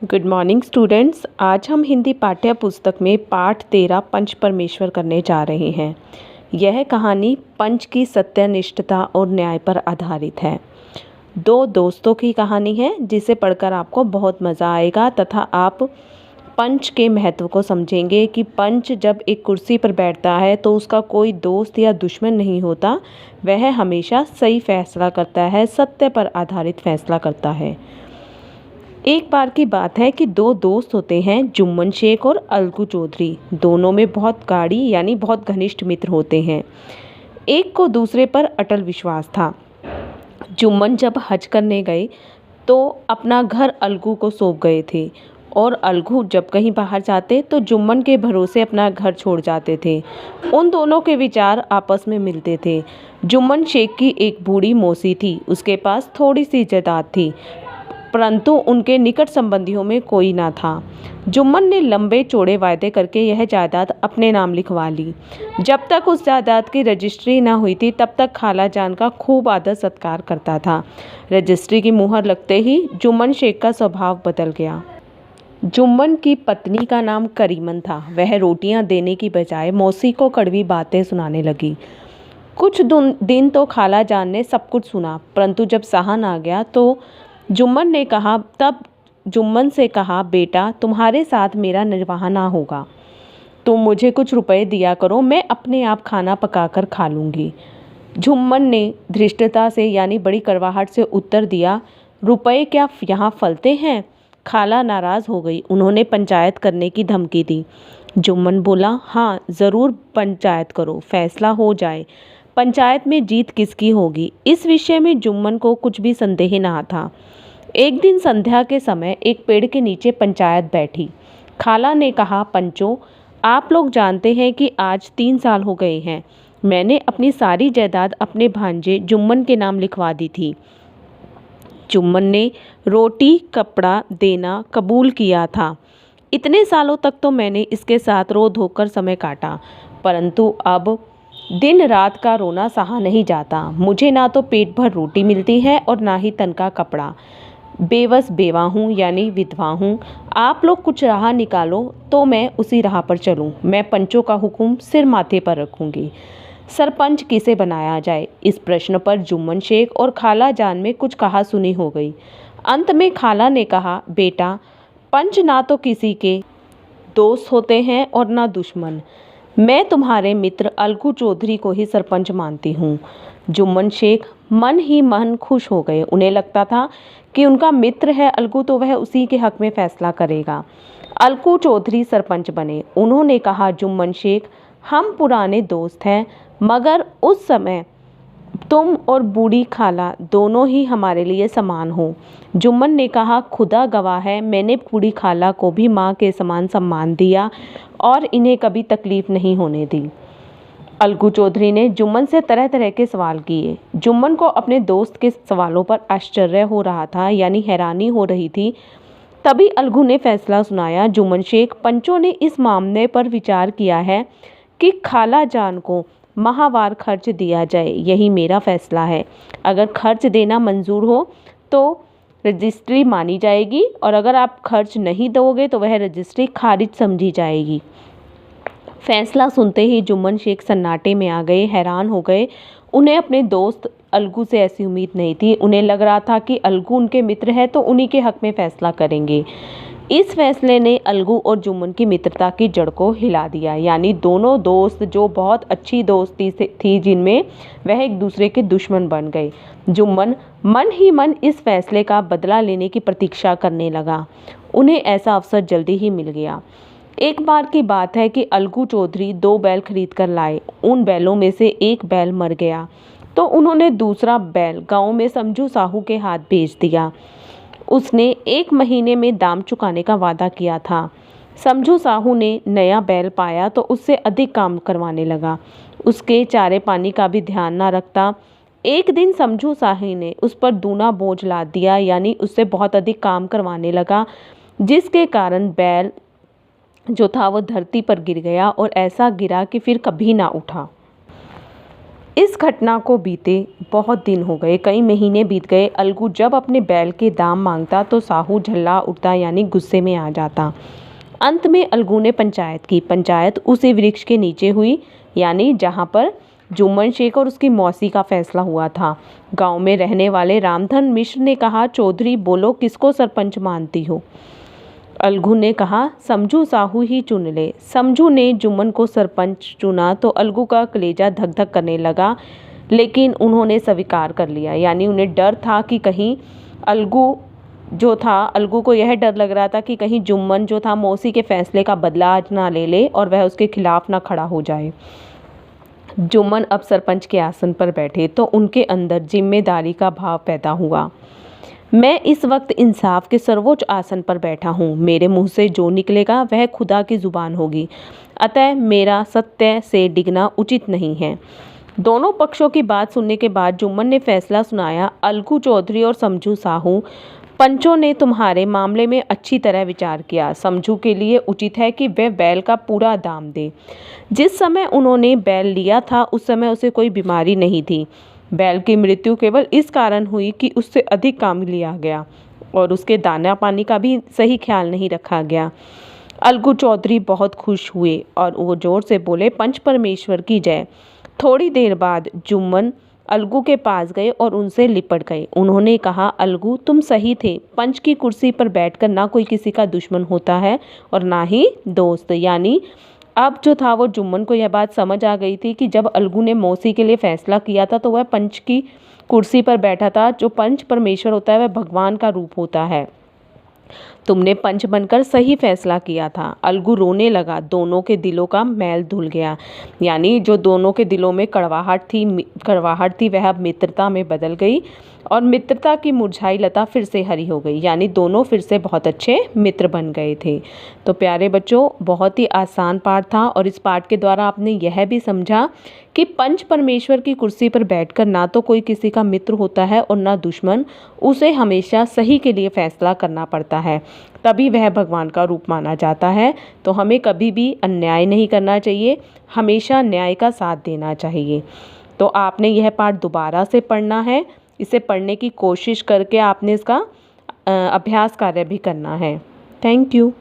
Good morning students. आज हम हिंदी पाठ्य पुस्तक में पाठ 13 पंच परमेश्वर करने जा रहे हैं। यह कहानी पंच की सत्यनिष्ठता और न्याय पर आधारित है। दो दोस्तों की कहानी है जिसे पढ़कर आपको बहुत मज़ा आएगा तथा आप पंच के महत्व को समझेंगे कि पंच जब एक कुर्सी पर बैठता है तो उसका कोई दोस्त या दुश्मन नहीं होता। वह हमेशा सही फैसला करता है, सत्य पर आधारित फैसला करता है। एक बार की बात है कि दो दोस्त होते हैं, जुम्मन शेख और अलगू चौधरी। दोनों में बहुत गाढ़ी यानी बहुत घनिष्ठ मित्र होते हैं। एक को दूसरे पर अटल विश्वास था। जुम्मन जब हज करने गए तो अपना घर अलगू को सौंप गए थे और अलगू जब कहीं बाहर जाते तो जुम्मन के भरोसे अपना घर छोड़ जाते थे। उन दोनों के विचार आपस में मिलते थे। जुम्मन शेख की एक बूढ़ी मौसी थी, उसके पास थोड़ी सी जायदाद थी, परंतु उनके निकट संबंधियों में कोई ना था। जुम्मन ने लंबे चौड़े वायदे करके यह जायदाद अपने नाम लिखवा ली। जब तक उस जायदाद की रजिस्ट्री ना हुई थी तब तक खाला जान का खूब आदर सत्कार करता था। रजिस्ट्री की मुहर लगते ही जुम्मन शेख का स्वभाव बदल गया। जुम्मन की पत्नी का नाम करीमन था। वह रोटियां देने की बजाय मौसी को कड़वी बातें सुनाने लगी। कुछ दिन तो खाला जान ने सब कुछ सुना, परंतु जब सहन आ गया तो जुम्मन से कहा, बेटा तुम्हारे साथ मेरा निर्वाह ना होगा, तुम मुझे कुछ रुपए दिया करो, मैं अपने आप खाना पकाकर खा लूँगी। जुम्मन ने धृष्टता से यानी बड़ी कड़वाहट से उत्तर दिया, रुपए क्या यहाँ फलते हैं? खाला नाराज़ हो गई। उन्होंने पंचायत करने की धमकी दी। जुम्मन बोला, हाँ ज़रूर पंचायत करो, फैसला हो जाए। पंचायत में जीत किसकी होगी, इस विषय में जुम्मन को कुछ भी संदेह ना था। एक दिन संध्या के समय एक पेड़ के नीचे पंचायत बैठी। खाला ने कहा, पंचों आप लोग जानते हैं कि आज 3 साल हो गए हैं, मैंने अपनी सारी जायदाद अपने भांजे जुम्मन के नाम लिखवा दी थी। जुम्मन ने रोटी कपड़ा देना कबूल किया था। इतने सालों तक तो मैंने इसके साथ रो धोकर समय काटा, परंतु अब दिन रात का रोना सहा नहीं जाता। मुझे ना तो पेट भर रोटी मिलती है और ना ही तन का कपड़ा। बेवस बेवा हूँ यानी विधवा हूँ। आप लोग कुछ राह निकालो तो मैं उसी राह पर चलूँ। मैं पंचों का हुक्म सिर माथे पर रखूँगी। सरपंच किसे बनाया जाए, इस प्रश्न पर जुम्मन शेख और खाला जान में कुछ कहा सुनी हो गई। अंत में खाला ने कहा, बेटा पंच ना तो किसी के दोस्त होते हैं और ना दुश्मन। मैं तुम्हारे मित्र अलगू चौधरी को ही सरपंच मानती हूँ। जुम्मन शेख मन ही मन खुश हो गए। उन्हें लगता था कि उनका मित्र है अलगू तो वह उसी के हक में फैसला करेगा। अलगू चौधरी सरपंच बने। उन्होंने कहा, जुम्मन शेख हम पुराने दोस्त हैं, मगर उस समय तुम और बूढ़ी खाला दोनों ही हमारे लिए समान हो। जुम्मन ने कहा, खुदा गवाह है, मैंने बूढ़ी खाला को भी माँ के समान सम्मान दिया और इन्हें कभी तकलीफ नहीं होने दी। अलगू चौधरी ने जुम्मन से तरह तरह के सवाल किए। जुम्मन को अपने दोस्त के सवालों पर आश्चर्य हो रहा था, यानी हैरानी हो रही थी। तभी अलगू ने फैसला सुनाया, जुम्मन शेख पंचों ने इस मामले पर विचार किया है कि खाला जान को माहवार खर्च दिया जाए, यही मेरा फैसला है। अगर खर्च देना मंजूर हो तो रजिस्ट्री मानी जाएगी और अगर आप खर्च नहीं दोगे तो वह रजिस्ट्री खारिज समझी जाएगी। फैसला सुनते ही जुम्मन शेख सन्नाटे में आ गए, हैरान हो गए। उन्हें अपने दोस्त अलगू से ऐसी उम्मीद नहीं थी। उन्हें लग रहा था कि अलगू उनके मित्र है तो उन्हीं के हक में फैसला करेंगे। इस फैसले ने अलगू और जुम्मन की मित्रता की जड़ को हिला दिया, यानी दोनों दोस्त जो बहुत अच्छी दोस्ती थी जिनमें वह एक दूसरे के दुश्मन बन गए। जुम्मन मन ही मन इस फैसले का बदला लेने की प्रतीक्षा करने लगा। उन्हें ऐसा अवसर जल्दी ही मिल गया। एक बार की बात है कि अलगू चौधरी 2 बैल खरीद कर लाए। उन बैलों में से एक बैल मर गया तो उन्होंने दूसरा बैल गांव में समझू साहू के हाथ बेच दिया। उसने 1 महीने में दाम चुकाने का वादा किया था। समझू साहू ने नया बैल पाया तो उससे अधिक काम करवाने लगा। उसके चारे पानी का भी ध्यान ना रखता। एक दिन समझू साहू ने उस पर दूना बोझ लाद दिया, यानी उससे बहुत अधिक काम करवाने लगा, जिसके कारण बैल जो था वो धरती पर गिर गया और ऐसा गिरा कि फिर कभी ना उठा। इस घटना को बीते बहुत दिन हो गए, कई महीने बीत गए। अलगू जब अपने बैल के दाम मांगता तो साहू झल्ला उठता, यानी गुस्से में आ जाता। अंत में अलगू ने पंचायत की। पंचायत उसी वृक्ष के नीचे हुई, यानी जहाँ पर जुम्मन शेख और उसकी मौसी का फैसला हुआ था। गांव में रहने वाले रामधन मिश्र ने कहा, चौधरी बोलो, किसको सरपंच मानती हो? अलगू ने कहा, समझू साहू ही चुन ले। समझू ने जुम्मन को सरपंच चुना तो अलगू का कलेजा धक धक करने लगा, लेकिन उन्होंने स्वीकार कर लिया। यानी उन्हें डर था कि कहीं अलगू को यह डर लग रहा था कि कहीं जुम्मन जो था मौसी के फैसले का बदला आज ना ले ले और वह उसके खिलाफ ना खड़ा हो जाए। जुम्मन अब सरपंच के आसन पर बैठे तो उनके अंदर जिम्मेदारी का भाव पैदा हुआ। मैं इस वक्त इंसाफ के सर्वोच्च आसन पर बैठा हूँ। मेरे मुंह से जो निकलेगा वह खुदा की जुबान होगी, अतः मेरा सत्य से डिगना उचित नहीं है। दोनों पक्षों की बात सुनने के बाद जुम्मन ने फैसला सुनाया, अलगू चौधरी और समझू साहू, पंचों ने तुम्हारे मामले में अच्छी तरह विचार किया। समझू के लिए उचित है कि वह बैल का पूरा दाम दे। जिस समय उन्होंने बैल लिया था उस समय उसे कोई बीमारी नहीं थी। बैल की मृत्यु केवल इस कारण हुई कि उससे अधिक काम लिया गया और उसके दाना पानी का भी सही ख्याल नहीं रखा गया। अलगू चौधरी बहुत खुश हुए और वो जोर से बोले, पंच परमेश्वर की जय। थोड़ी देर बाद जुम्मन अलगू के पास गए और उनसे लिपट गए। उन्होंने कहा, अलगू तुम सही थे। पंच की कुर्सी पर बैठकर ना कोई किसी का दुश्मन होता है और ना ही दोस्त। यानी अब जो था वो जुम्मन को यह बात समझ आ गई थी कि जब अलगू ने मौसी के लिए फैसला किया था तो वह पंच की कुर्सी पर बैठा था। जो पंच परमेश्वर होता है वह भगवान का रूप होता है। तुमने पंच बनकर सही फैसला किया था। अलगू रोने लगा, दोनों के दिलों का मैल धुल गया। यानी जो दोनों के दिलों में कड़वाहट थी वह अब मित्रता में बदल गई और मित्रता की मुरझाई लता फिर से हरी हो गई। यानी दोनों फिर से बहुत अच्छे मित्र बन गए थे। तो प्यारे बच्चों, बहुत ही आसान पाठ था और इस पाठ के द्वारा आपने यह भी समझा कि पंच परमेश्वर की कुर्सी पर बैठकर ना तो कोई किसी का मित्र होता है और ना दुश्मन। उसे हमेशा सही के लिए फैसला करना पड़ता है, तभी वह भगवान का रूप माना जाता है। तो हमें कभी भी अन्याय नहीं करना चाहिए, हमेशा न्याय का साथ देना चाहिए। तो आपने यह पाठ दोबारा से पढ़ना है। इसे पढ़ने की कोशिश करके आपने इसका अभ्यास कार्य भी करना है। Thank you.